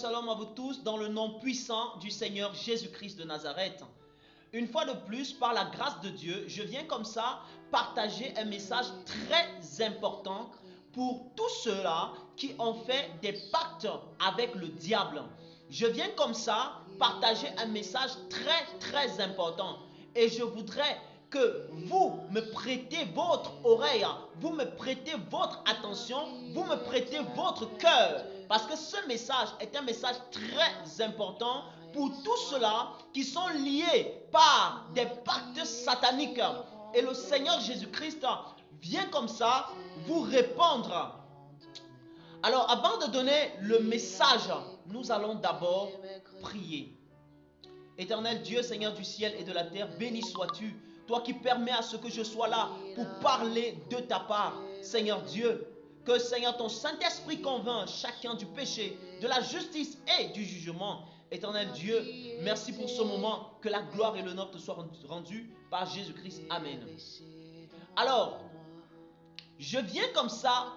shalom à vous tous dans le nom puissant du Seigneur Jésus-Christ de Nazareth. Une fois de plus, par la grâce de Dieu, je viens comme ça partager un message très important pour tous ceux-là qui ont fait des pactes avec le diable. Je viens comme ça partager un message très important et je voudrais que vous me prêtez votre oreille, vous me prêtez votre attention, vous me prêtez votre cœur, parce que ce message est un message très important pour tous ceux-là qui sont liés par des pactes sataniques. Et le Seigneur Jésus-Christ vient comme ça vous répondre. Alors, avant de donner le message, nous allons d'abord prier. Éternel Dieu, Seigneur du ciel et de la terre, béni sois-tu, toi qui permets à ce que je sois là pour parler de ta part, Seigneur Dieu. Que Seigneur, ton Saint-Esprit convainc chacun du péché, de la justice et du jugement. Éternel Dieu, merci pour ce moment, que la gloire et l'honneur te soient rendus par Jésus-Christ. Amen. Alors, je viens comme ça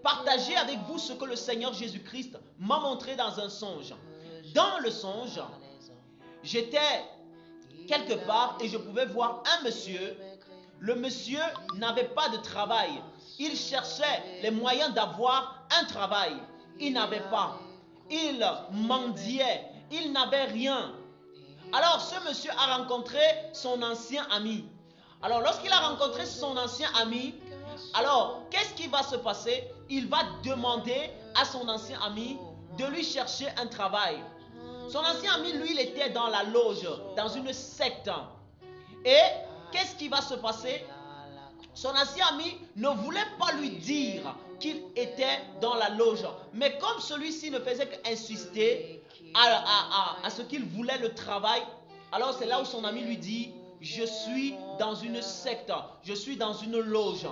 partager avec vous ce que le Seigneur Jésus-Christ m'a montré dans un songe. Dans le songe, j'étais quelque part et je pouvais voir un monsieur. Le monsieur n'avait pas de travail. Il cherchait les moyens d'avoir un travail. Il n'avait pas. Il mendiait. Il n'avait rien. Alors ce monsieur a rencontré son ancien ami. Alors lorsqu'il a rencontré son ancien ami, alors qu'est-ce qui va se passer? Il va demander à son ancien ami de lui chercher un travail. Son ancien ami, lui, il était dans la loge, dans une secte. Et qu'est-ce qui va se passer? Son ancien ami ne voulait pas lui dire qu'il était dans la loge. Mais comme celui-ci ne faisait qu'insister à ce qu'il voulait le travail, alors c'est là où son ami lui dit: je suis dans une secte, je suis dans une loge.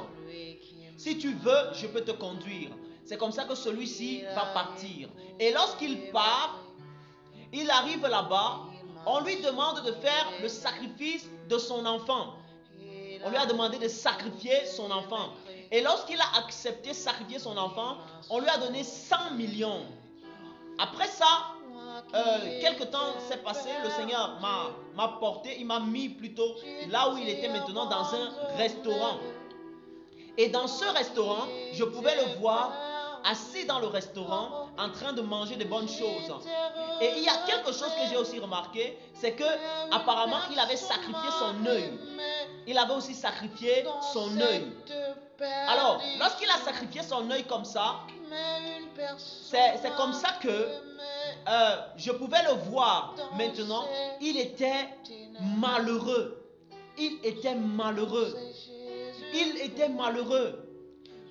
Si tu veux, je peux te conduire. C'est comme ça que celui-ci va partir. Et lorsqu'il part, il arrive là-bas, on lui demande de faire le sacrifice de son enfant. On lui a demandé de sacrifier son enfant. Et lorsqu'il a accepté sacrifier son enfant, on lui a donné 100 millions. Après ça, quelque temps s'est passé, le Seigneur m'a porté, il m'a mis plutôt là où il était maintenant, dans un restaurant. Et dans ce restaurant, je pouvais le voir assis dans le restaurant en train de manger de bonnes choses. Et il y a quelque chose que j'ai aussi remarqué, c'est que apparemment il avait sacrifié son œil. Il avait aussi sacrifié son œil. Alors, lorsqu'il a sacrifié son œil comme ça, c'est comme ça que je pouvais le voir. Maintenant, il était malheureux. Il était malheureux. Il était malheureux.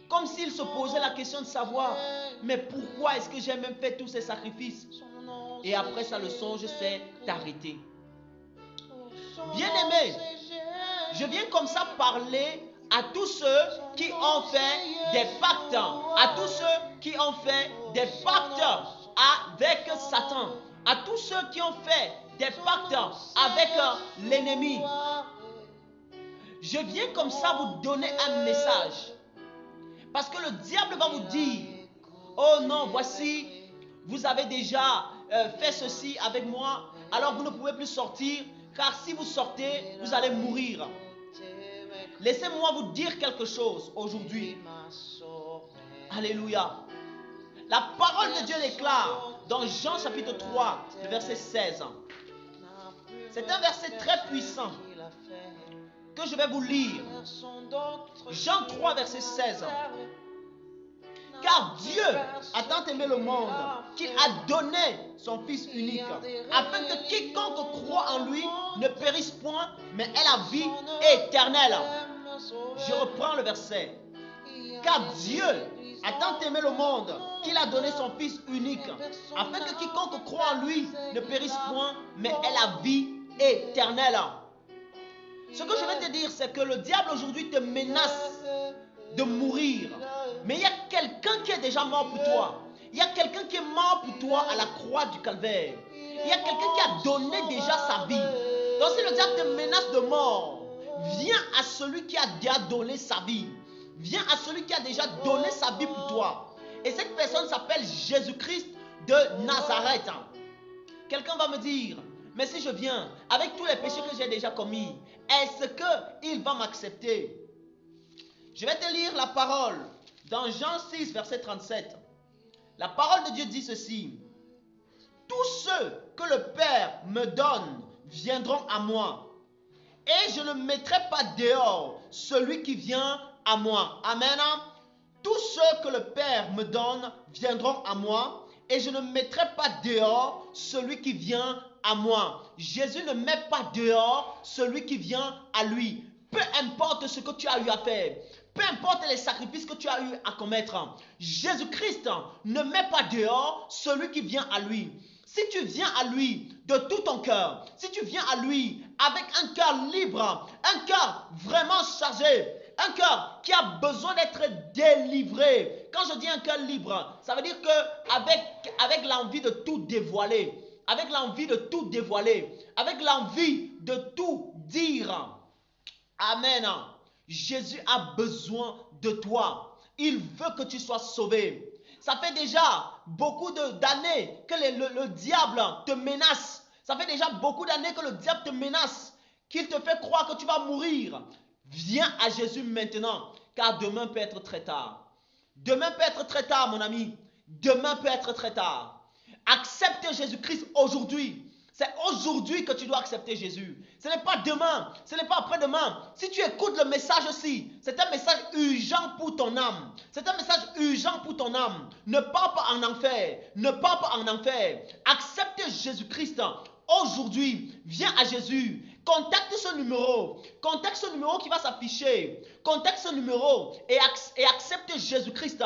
Comme s'il se posait la question de savoir: mais pourquoi est-ce que j'ai même fait tous ces sacrifices? Et après ça, le songe s'est arrêté. Bien-aimé, je viens comme ça parler à tous ceux qui ont fait des pactes, à tous ceux qui ont fait des pactes avec Satan, à tous ceux qui ont fait des pactes avec l'ennemi. Je viens comme ça vous donner un message. Parce que le diable va vous dire: oh non, voici, vous avez déjà fait ceci avec moi, alors vous ne pouvez plus sortir, car si vous sortez, vous allez mourir. Laissez-moi vous dire quelque chose aujourd'hui. Alléluia. La parole de Dieu déclare dans Jean chapitre 3, le verset 16. C'est un verset très puissant que je vais vous lire. Jean 3, verset 16. Car Dieu a tant aimé le monde qu'il a donné son Fils unique, afin que quiconque croit en lui ne périsse point, mais ait la vie éternelle. Je reprends le verset. Car Dieu a tant aimé le monde qu'il a donné son Fils unique, afin que quiconque croit en lui ne périsse point, mais ait la vie éternelle. Ce que je vais te dire, c'est que le diable aujourd'hui te menace de mourir. Mais il y a quelqu'un qui est déjà mort pour toi. Il y a quelqu'un qui est mort pour toi à la croix du calvaire. Il y a quelqu'un qui a donné déjà sa vie. Donc si le diable te menace de mort, viens à celui qui a déjà donné sa vie. Viens à celui qui a déjà donné sa vie pour toi. Et cette personne s'appelle Jésus-Christ, de Nazareth. Quelqu'un va me dire, mais si je viens avec tous les péchés que j'ai déjà commis, est-ce qu'il va m'accepter? Je vais te lire la parole dans Jean 6, verset 37. La parole de Dieu dit ceci: tous ceux que le Père me donne viendront à moi, et je ne mettrai pas dehors celui qui vient à moi. Amen. Tous ceux que le Père me donne viendront à moi, et je ne mettrai pas dehors celui qui vient à moi. Jésus ne met pas dehors celui qui vient à lui. Peu importe ce que tu as eu à faire, peu importe les sacrifices que tu as eu à commettre, Jésus-Christ ne met pas dehors celui qui vient à lui. Si tu viens à lui de tout ton cœur, si tu viens à lui avec un cœur libre, un cœur vraiment chargé, un cœur qui a besoin d'être délivré. Quand je dis un cœur libre, ça veut dire qu'avec l'envie de tout dévoiler, avec l'envie de tout dévoiler, avec l'envie de tout dire. Amen. Jésus a besoin de toi. Il veut que tu sois sauvé. Ça fait déjà beaucoup d'années que le diable te menace. Ça fait déjà beaucoup d'années que le diable te menace, qu'il te fait croire que tu vas mourir. Viens à Jésus maintenant, car demain peut être très tard. Demain peut être très tard, mon ami. Demain peut être très tard. Accepte Jésus-Christ aujourd'hui. C'est aujourd'hui que tu dois accepter Jésus. Ce n'est pas demain, ce n'est pas après-demain. Si tu écoutes le message aussi, c'est un message urgent pour ton âme. C'est un message urgent pour ton âme. Ne pars pas en enfer. Ne pars pas en enfer. Accepte Jésus-Christ aujourd'hui. Viens à Jésus. Contacte ce numéro. Contacte ce numéro qui va s'afficher. Contacte ce numéro et accepte Jésus-Christ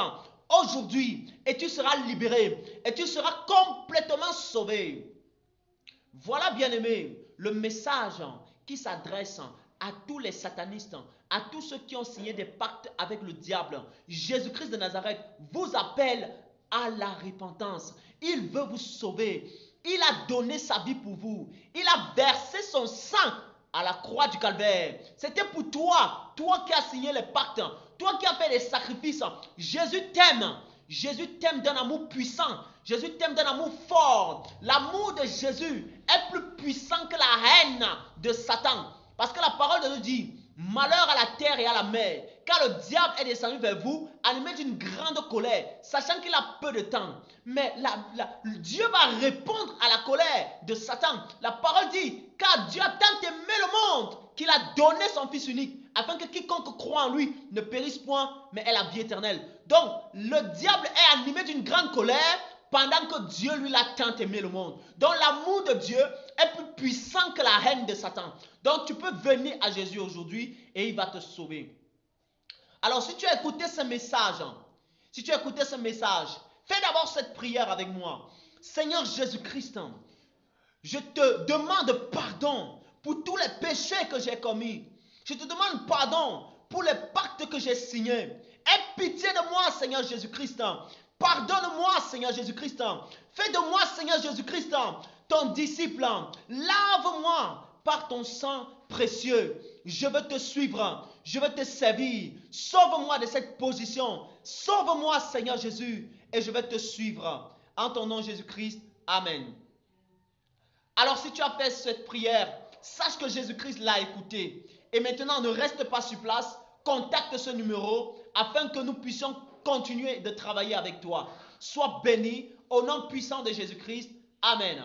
aujourd'hui. Et tu seras libéré. Et tu seras complètement sauvé. Voilà, bien-aimés, le message qui s'adresse à tous les satanistes, à tous ceux qui ont signé des pactes avec le diable. Jésus-Christ de Nazareth vous appelle à la repentance. Il veut vous sauver. Il a donné sa vie pour vous. Il a versé son sang à la croix du calvaire. C'était pour toi, toi qui as signé les pactes, toi qui as fait les sacrifices. Jésus t'aime. Jésus t'aime d'un amour puissant. Jésus t'aime d'un amour fort. L'amour de Jésus est plus puissant que la haine de Satan. Parce que la parole de Dieu dit, malheur à la terre et à la mer, car le diable est descendu vers vous, animé d'une grande colère, sachant qu'il a peu de temps. Mais Dieu va répondre à la colère de Satan. La parole dit, car Dieu a tant aimé le monde, qu'il a donné son Fils unique, afin que quiconque croit en lui ne périsse point, mais ait la vie éternelle. Donc, le diable est animé d'une grande colère, pendant que Dieu, lui, a tant aimé le monde. Donc, l'amour de Dieu est plus puissant que la haine de Satan. Donc, tu peux venir à Jésus aujourd'hui et il va te sauver. Alors, si tu as écouté ce message, fais d'abord cette prière avec moi. Seigneur Jésus-Christ, je te demande pardon pour tous les péchés que j'ai commis. Je te demande pardon pour les pactes que j'ai signés. Aie pitié de moi, Seigneur Jésus-Christ. Pardonne-moi, Seigneur Jésus-Christ. Fais de moi, Seigneur Jésus-Christ, ton disciple. Lave-moi par ton sang précieux. Je veux te suivre. Je veux te servir. Sauve-moi de cette position. Sauve-moi, Seigneur Jésus, et je vais te suivre. En ton nom, Jésus-Christ. Amen. Alors, si tu as fait cette prière, sache que Jésus-Christ l'a écouté. Et maintenant, ne reste pas sur place. Contacte ce numéro afin que nous puissions continuer de travailler avec toi. Sois béni au nom puissant de Jésus-Christ. Amen.